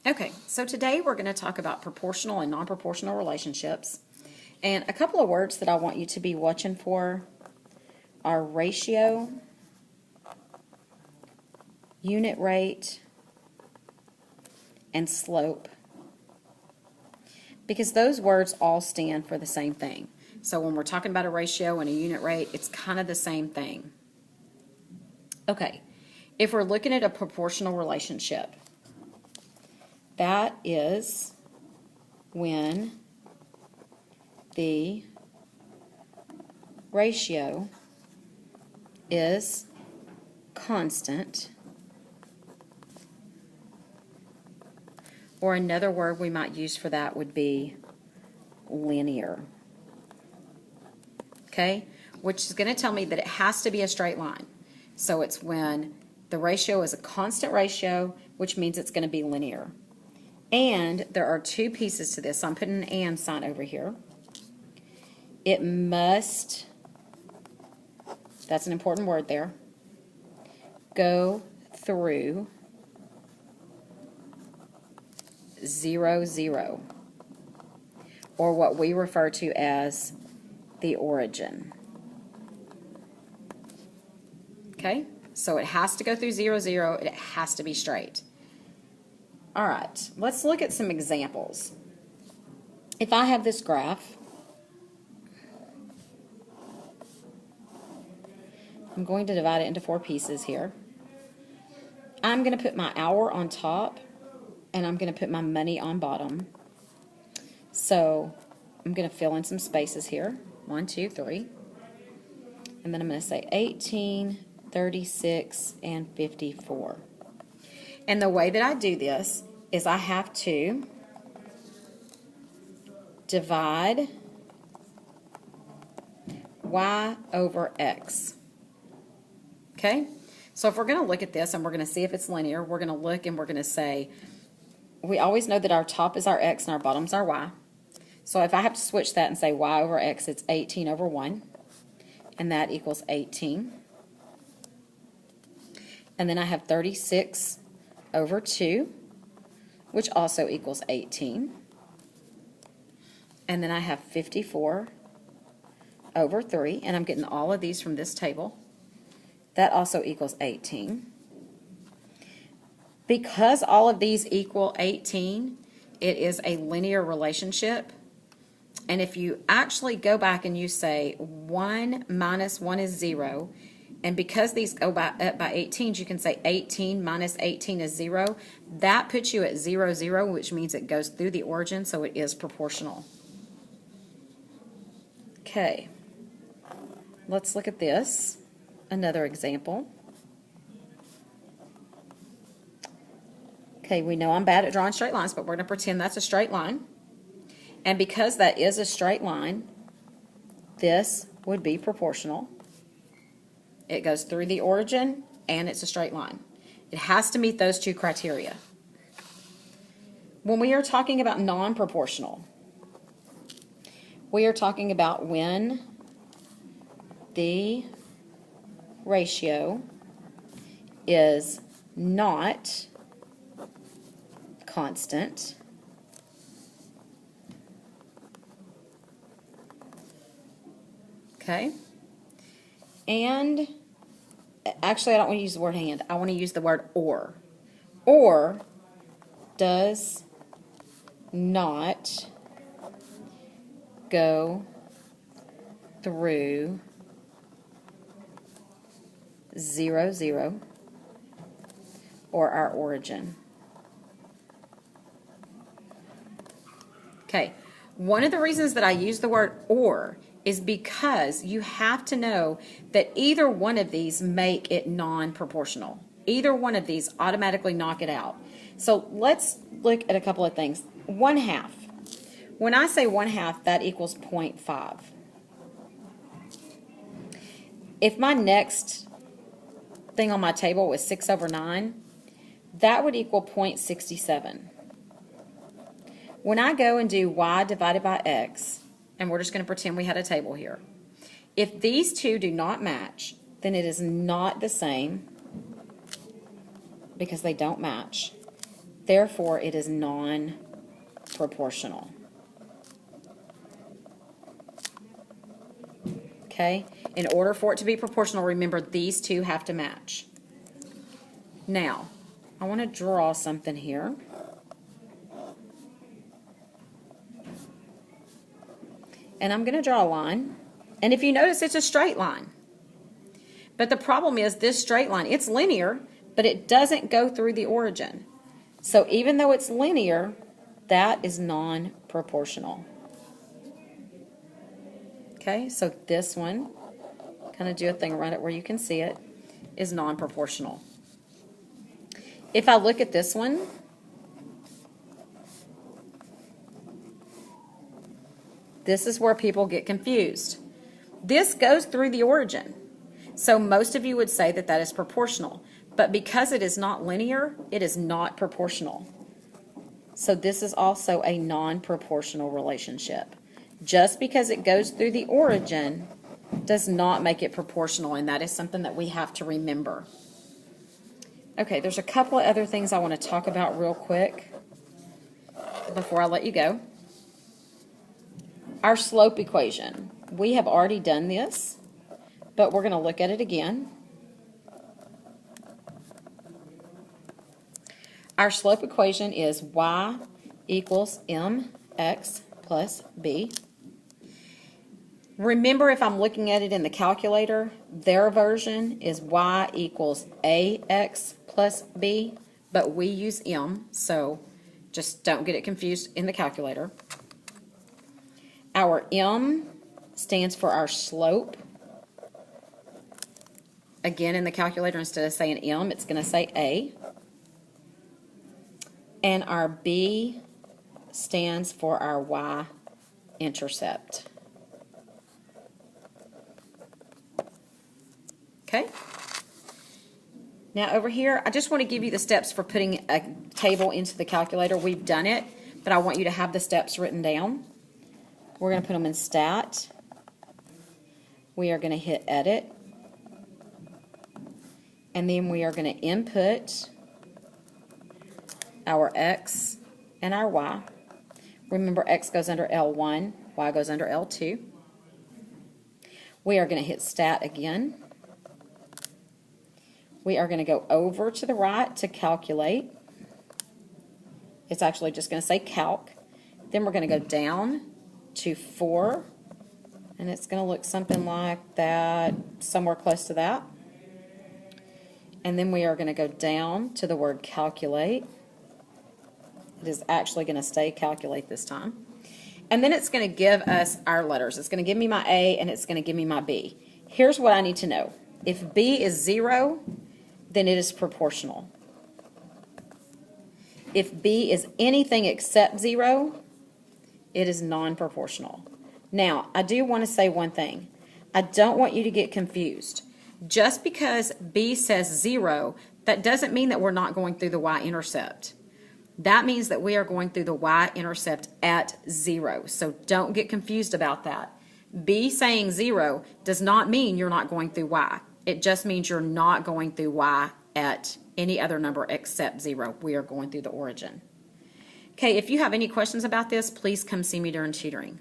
Okay, so today we're going to talk about proportional and non-proportional relationships. And a couple of words that I want you to be watching for are ratio, unit rate, and slope. Because those words all stand for the same thing. So when we're talking about a ratio and a unit rate, it's kind of the same thing. Okay, if we're looking at a proportional relationship, that is when the ratio is constant, or another word we might use for that would be linear. Okay, which is going to tell me that it has to be a straight line. So it's when the ratio is a constant ratio, which means it's going to be linear. And there are two pieces to this. So I'm putting an and sign over here. It must, that's an important word there, go through 0, 0, or what we refer to as the origin. Okay, so it has to go through 0, 0, and it has to be straight. All right, let's look at some examples. If I have this graph, I'm going to divide it into 4 pieces here. I'm going to put my hour on top, and I'm going to put my money on bottom. So I'm going to fill in some spaces here. 1, 2, 3. And then I'm going to say 18, 36, and 54. And the way that I do this is I have to divide y over x. Okay? So if we're going to look at this and we're going to see if it's linear, we're going to look and we're going to say, we always know that our top is our x and our bottom's our y. So if I have to switch that and say y over x, it's 18 over 1. And that equals 18. And then I have 36 over 2, which also equals 18. And then I have 54 over 3, and I'm getting all of these from this table. That also equals 18. Because all of these equal 18, it is a linear relationship. And if you actually go back and you say 1 minus 1 is 0, and because these go up by 18s, you can say 18 minus 18 is 0. That puts you at 0, 0, which means it goes through the origin, so it is proportional. Okay, let's look at this. Another example. Okay, we know I'm bad at drawing straight lines, but we're going to pretend that's a straight line. And because that is a straight line, this would be proportional. It goes through the origin, and it's a straight line. It has to meet those 2 criteria. When we are talking about non-proportional, we are talking about when the ratio is not constant, okay? And actually, I don't want to use the word and. I want to use the word or. Or does not go through 0, 0, or our origin. Okay, one of the reasons that I use the word or is because you have to know that either one of these make it non-proportional. Either one of these automatically knock it out. So let's look at a couple of things. 1/2. When I say 1/2, that equals 0.5. If my next thing on my table was 6 over 9, that would equal 0.67. When I go and do y divided by x, and we're just going to pretend we had a table here, if these two do not match, then it is not the same because they don't match. Therefore, it is non-proportional. Okay? In order for it to be proportional, remember these two have to match. Now, I want to draw something here. And I'm going to draw a line. And if you notice, it's a straight line. But the problem is this straight line, it's linear, but it doesn't go through the origin. So even though it's linear, that is non-proportional. Okay, so this one, kind of do a thing around it where you can see it, is non-proportional. If I look at this one, this is where people get confused. This goes through the origin. So most of you would say that that is proportional. But because it is not linear, it is not proportional. So this is also a non-proportional relationship. Just because it goes through the origin does not make it proportional, and that is something that we have to remember. Okay, there's a couple of other things I want to talk about real quick before I let you go. Our slope equation. We have already done this, but we're going to look at it again. Our slope equation is y equals mx plus b. Remember, if I'm looking at it in the calculator, their version is y equals ax plus b, but we use m, so just don't get it confused in the calculator. Our m stands for our slope. Again, in the calculator, instead of saying m, it's going to say a. And our b stands for our y-intercept. Okay? Now over here, I just want to give you the steps for putting a table into the calculator. We've done it, but I want you to have the steps written down. We're going to put them in Stat. We are going to hit Edit. And then we are going to input our X and our Y. Remember, X goes under L1, Y goes under L2. We are going to hit Stat again. We are going to go over to the right to calculate. It's actually just going to say calc. Then we're going to go down to 4, and it's going to look something like that, somewhere close to that. And then we are going to go down to the word calculate. It is actually going to stay calculate this time. And then it's going to give us our letters. It's going to give me my A and it's going to give me my B. Here's what I need to know. If B is 0, then it is proportional. If B is anything except 0, it is non-proportional. Now, I do want to say one thing. I don't want you to get confused. Just because B says 0, that doesn't mean that we're not going through the y-intercept. That means that we are going through the y-intercept at 0. So don't get confused about that. B saying 0 does not mean you're not going through y. It just means you're not going through y at any other number except 0. We are going through the origin. Okay, if you have any questions about this, please come see me during tutoring.